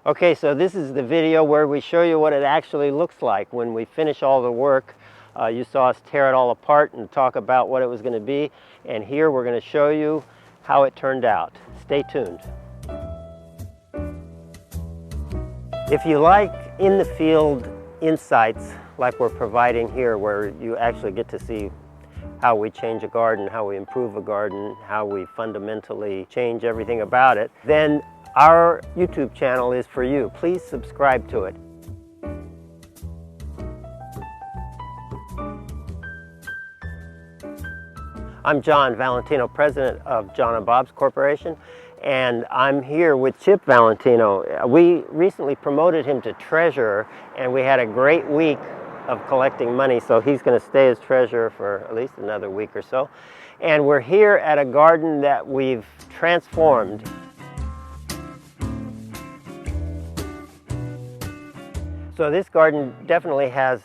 Okay, so this is the video where we show you what it actually looks like when we finish all the work. You saw us tear it all apart and talk about what it was going to be, and here we're going to show you how it turned out. Stay tuned. If you like in the field insights like we're providing here, where you actually get to see how we change a garden, how we improve a garden, how we fundamentally change everything about it, then our YouTube channel is for you. Please subscribe to it. I'm John Valentino, president of John and Bob's Corporation, and I'm here with Chip Valentino. We recently promoted him to treasurer, and we had a great week of collecting money, so he's going to stay as treasurer for at least another week or so. And we're here at a garden that we've transformed. So this garden definitely has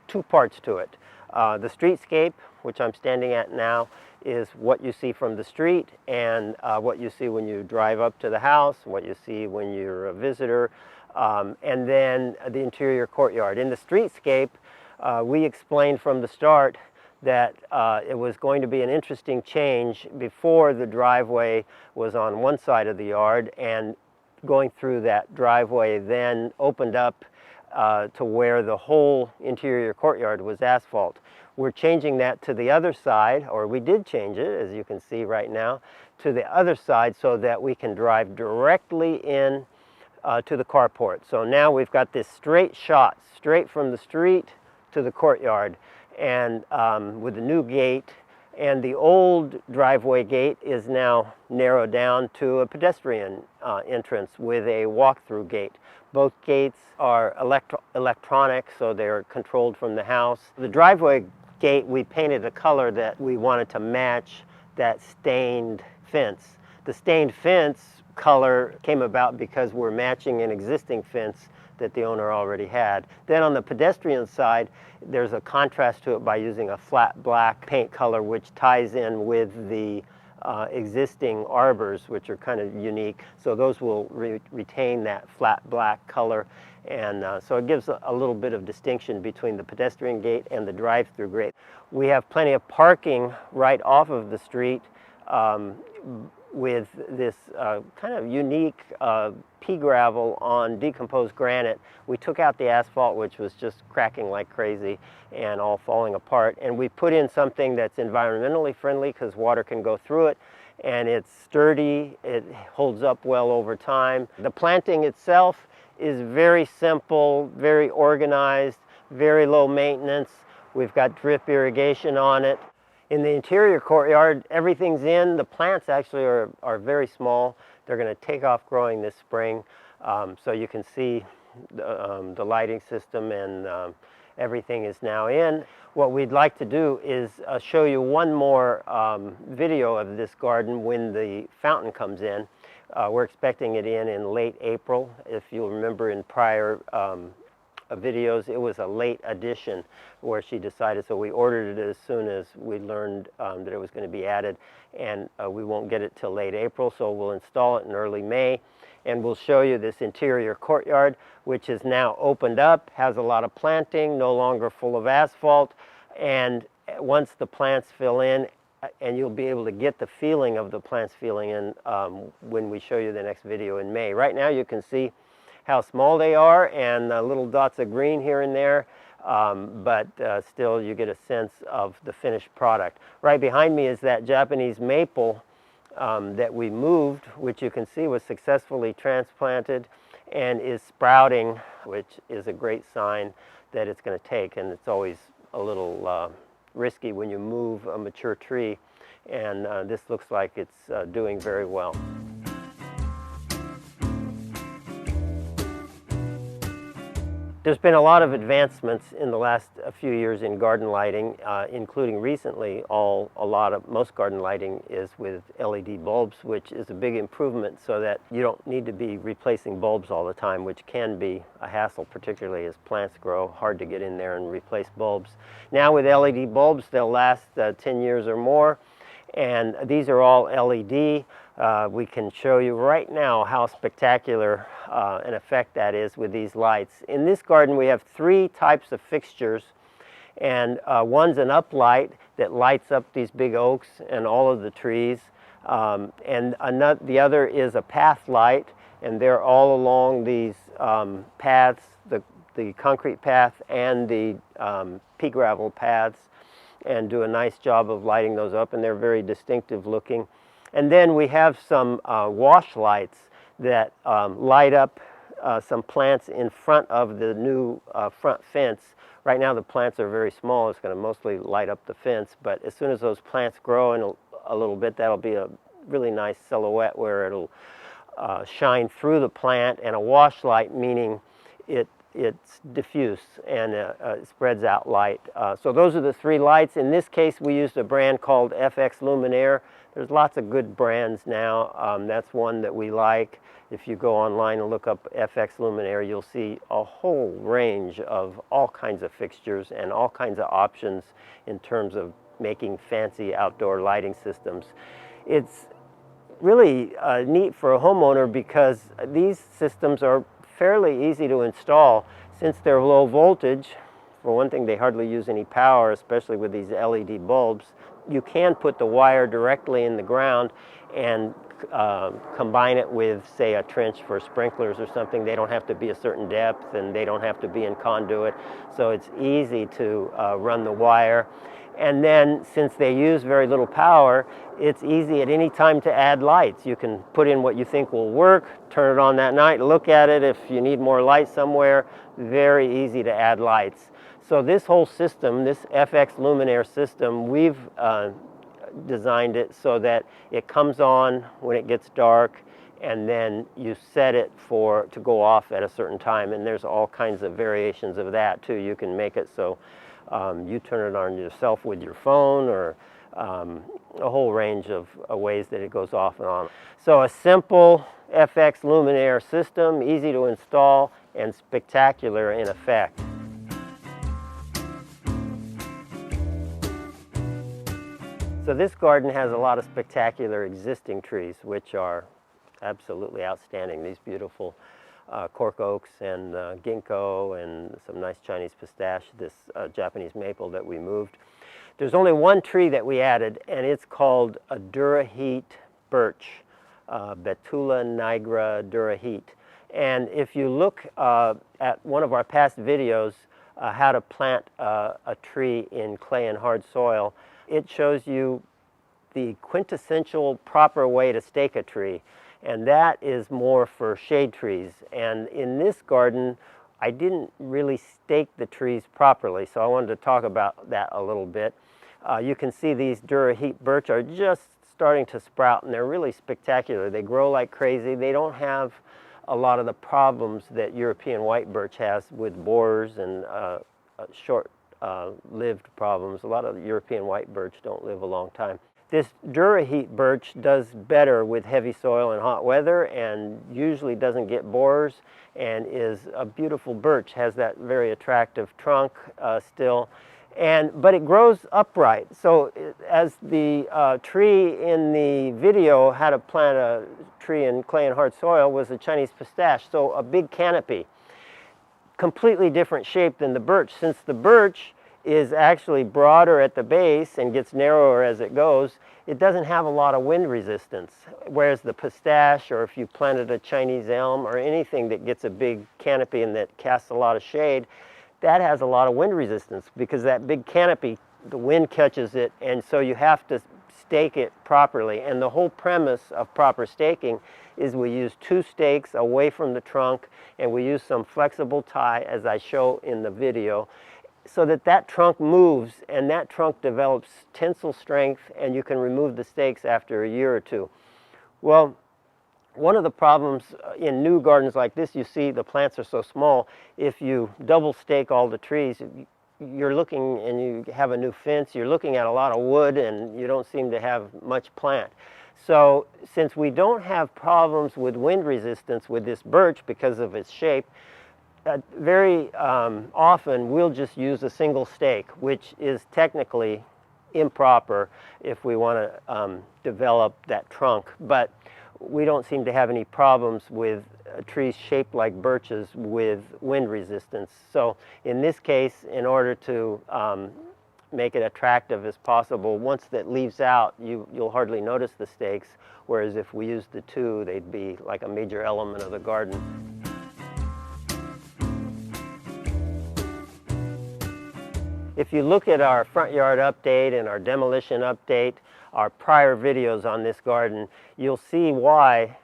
two parts to it. The streetscape, which I'm standing at now, is what you see from the street and what you see when you drive up to the house, what you see when you're a visitor, and then the interior courtyard. In the streetscape, we explained from the start that it was going to be an interesting change. Before, the driveway was on one side of the yard, and going through that driveway then opened up to where the whole interior courtyard was asphalt. We're changing that to the other side, or we did change it, as you can see right now, to the other side so that we can drive directly in to the carport. So now we've got this straight shot, straight from the street to the courtyard, and with a new gate. And the old driveway gate is now narrowed down to a pedestrian entrance with a walk-through gate. Both gates are electronic, so they're controlled from the house. The driveway gate, we painted a color that we wanted to match that stained fence. The stained fence color came about because we're matching an existing fence that the owner already had. Then on the pedestrian side, there's a contrast to it by using a flat black paint color, which ties in with the existing arbors, which are kind of unique. So those will retain that flat black color. And so it gives a little bit of distinction between the pedestrian gate and the drive-through gate. We have plenty of parking right off of the street with this kind of unique pea gravel on decomposed granite. We took out the asphalt, which was just cracking like crazy and all falling apart, and we put in something that's environmentally friendly because water can go through it, and it's sturdy, it holds up well over time. The planting itself is very simple, very organized, very low maintenance. We've got drip irrigation on it. In the interior courtyard, everything's in. The plants actually are very small. They're going to take off growing this spring. So you can see the lighting system, and everything is now in. What we'd like to do is show you one more video of this garden when the fountain comes in. We're expecting it in late April. If you'll remember in prior videos, it was a late addition where she decided, so we ordered it as soon as we learned that it was going to be added, and we won't get it till late April, so we'll install it in early May, and we'll show you this interior courtyard, which is now opened up, has a lot of planting, no longer full of asphalt, and once the plants fill in, and you'll be able to get the feeling of the plants filling in when we show you the next video in May. Right now you can see how small they are, and little dots of green here and there, but still you get a sense of the finished product. Right behind me is that Japanese maple that we moved, which you can see was successfully transplanted and is sprouting, which is a great sign that it's going to take, and it's always a little risky when you move a mature tree, and this looks like it's doing very well. There's been a lot of advancements in the last few years in garden lighting, including recently most garden lighting is with LED bulbs, which is a big improvement so that you don't need to be replacing bulbs all the time, which can be a hassle, particularly as plants grow. Hard to get in there and replace bulbs. Now with LED bulbs, they'll last 10 years or more, and these are all LED. We can show you right now how spectacular an effect that is with these lights. In this garden we have 3 types of fixtures, and one's an uplight that lights up these big oaks and all of the trees, and the other is a path light, and they're all along these paths, the concrete path and the pea gravel paths, and do a nice job of lighting those up, and they're very distinctive looking. And then we have some wash lights that light up some plants in front of the new front fence. Right now the plants are very small, it's going to mostly light up the fence, but as soon as those plants grow in a little bit, that'll be a really nice silhouette where it'll shine through the plant. And a wash light meaning it's diffuse and it spreads out light. So those are the 3 lights. In this case we used a brand called FX Luminaire. There's lots of good brands now. That's one that we like. If you go online and look up FX Luminaire, you'll see a whole range of all kinds of fixtures and all kinds of options in terms of making fancy outdoor lighting systems. It's really neat for a homeowner because these systems are fairly easy to install. Since they're low voltage, for one thing, they hardly use any power, especially with these LED bulbs. You can put the wire directly in the ground and combine it with, say, a trench for sprinklers or something. They don't have to be a certain depth, and they don't have to be in conduit, so it's easy to run the wire. And then, since they use very little power, it's easy at any time to add lights. You can put in what you think will work, turn it on that night, look at it. If you need more light somewhere, very easy to add lights. So this whole system, this FX Luminaire system, we've designed it so that it comes on when it gets dark, and then you set it to go off at a certain time. And there's all kinds of variations of that too. You can make it so you turn it on yourself with your phone, or a whole range of ways that it goes off and on. So a simple FX Luminaire system, easy to install and spectacular in effect. So this garden has a lot of spectacular existing trees, which are absolutely outstanding. These beautiful cork oaks and ginkgo, and some nice Chinese pistache, this Japanese maple that we moved. There's only one tree that we added, and it's called a dura birch, Betula nigra dura. And if you look at one of our past videos, how to plant a tree in clay and hard soil, it shows you the quintessential proper way to stake a tree, and that is more for shade trees. And in this garden, I didn't really stake the trees properly, so I wanted to talk about that a little bit. You can see these dura birch are just starting to sprout, and they're really spectacular. They grow like crazy. They don't have a lot of the problems that European white birch has with borers and short-lived problems. A lot of the European white birch don't live a long time. This dura birch does better with heavy soil and hot weather, and usually doesn't get borers, and is a beautiful birch. Has that very attractive trunk still, but it grows upright. So as the tree in the video, how to plant a tree in clay and hard soil, was a Chinese pistache, so a big canopy. Completely different shape than the birch. Since the birch is actually broader at the base and gets narrower as it goes, it doesn't have a lot of wind resistance. Whereas the pistache, or if you planted a Chinese elm or anything that gets a big canopy and that casts a lot of shade, that has a lot of wind resistance, because that big canopy, the wind catches it, and so you have to stake it properly. And the whole premise of proper staking is we use 2 stakes away from the trunk, and we use some flexible tie, as I show in the video, so that that trunk moves, and that trunk develops tensile strength, and you can remove the stakes after a year or 2. Well, one of the problems in new gardens like this, you see the plants are so small. If you double stake all the trees, you're looking, and you have a new fence, you're looking at a lot of wood, and you don't seem to have much plant. So since we don't have problems with wind resistance with this birch because of its shape, very often we'll just use a single stake, which is technically improper if we want to develop that trunk. But we don't seem to have any problems with trees shaped like birches with wind resistance. So in this case, in order to make it attractive as possible, once that leaves out, you'll hardly notice the stakes, whereas if we used the two, they'd be like a major element of the garden. If you look at our front yard update and our demolition update, our prior videos on this garden, you'll see why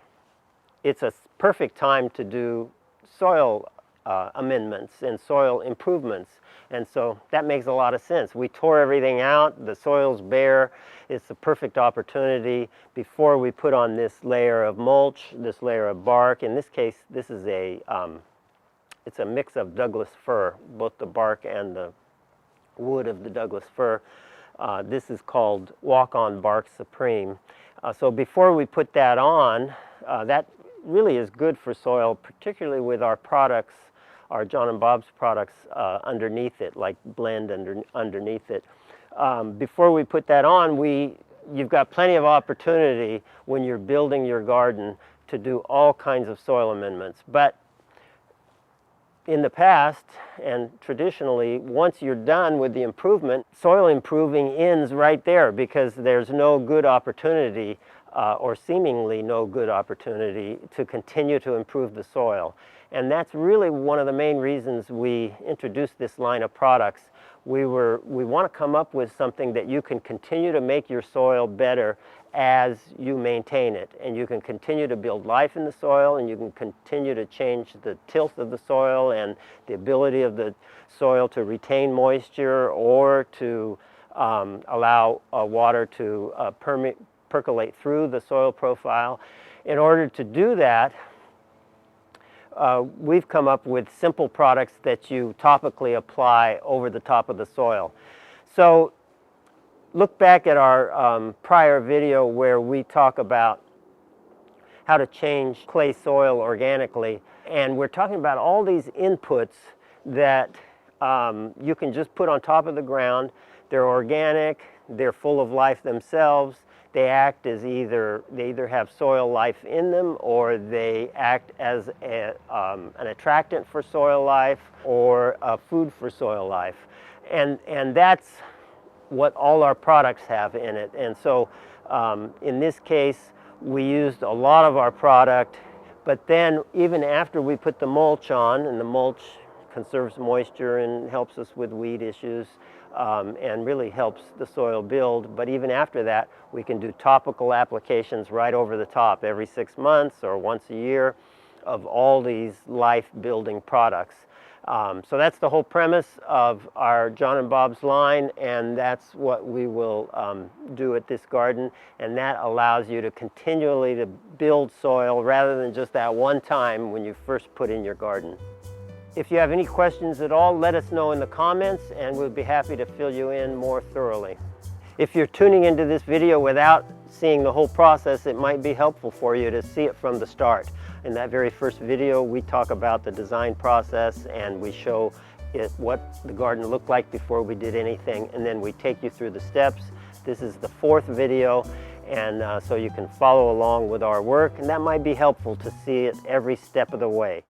it's a perfect time to do soil amendments and soil improvements. And so that makes a lot of sense. We tore everything out, the soil's bare. It's the perfect opportunity before we put on this layer of mulch, this layer of bark. In this case, this is it's a mix of Douglas fir, both the bark and the wood of the Douglas fir. This is called Walk-On Bark Supreme. So before we put that on, that really is good for soil, particularly with our products, our John and Bob's products underneath it, like blend underneath it. Before we put that on, you've got plenty of opportunity when you're building your garden to do all kinds of soil amendments. But in the past and traditionally, once you're done with the improvement, soil improving ends right there because there's no good opportunity or seemingly no good opportunity to continue to improve the soil. And that's really one of the main reasons we introduced this line of products. We want to come up with something that you can continue to make your soil better as you maintain it, and you can continue to build life in the soil, and you can continue to change the tilth of the soil and the ability of the soil to retain moisture or to allow water to percolate through the soil profile. In order to do that, we've come up with simple products that you topically apply over the top of the soil. So look back at our prior video where we talk about how to change clay soil organically, and we're talking about all these inputs that you can just put on top of the ground. They're organic, they're full of life themselves. They act as they either have soil life in them, or they act as an attractant for soil life or a food for soil life. And that's what all our products have in it. And so in this case, we used a lot of our product, but then even after we put the mulch on, and the mulch conserves moisture and helps us with weed issues, and really helps the soil build. But even after that, we can do topical applications right over the top every 6 months or once a year of all these life-building products. So that's the whole premise of our John and Bob's line, and that's what we will do at this garden, and that allows you to continually to build soil rather than just that one time when you first put in your garden. If you have any questions at all, let us know in the comments, and we'll be happy to fill you in more thoroughly. If you're tuning into this video without seeing the whole process, it might be helpful for you to see it from the start. In that very first video, we talk about the design process, and we show what the garden looked like before we did anything, and then we take you through the steps. This is the fourth video, and so you can follow along with our work, and that might be helpful to see it every step of the way.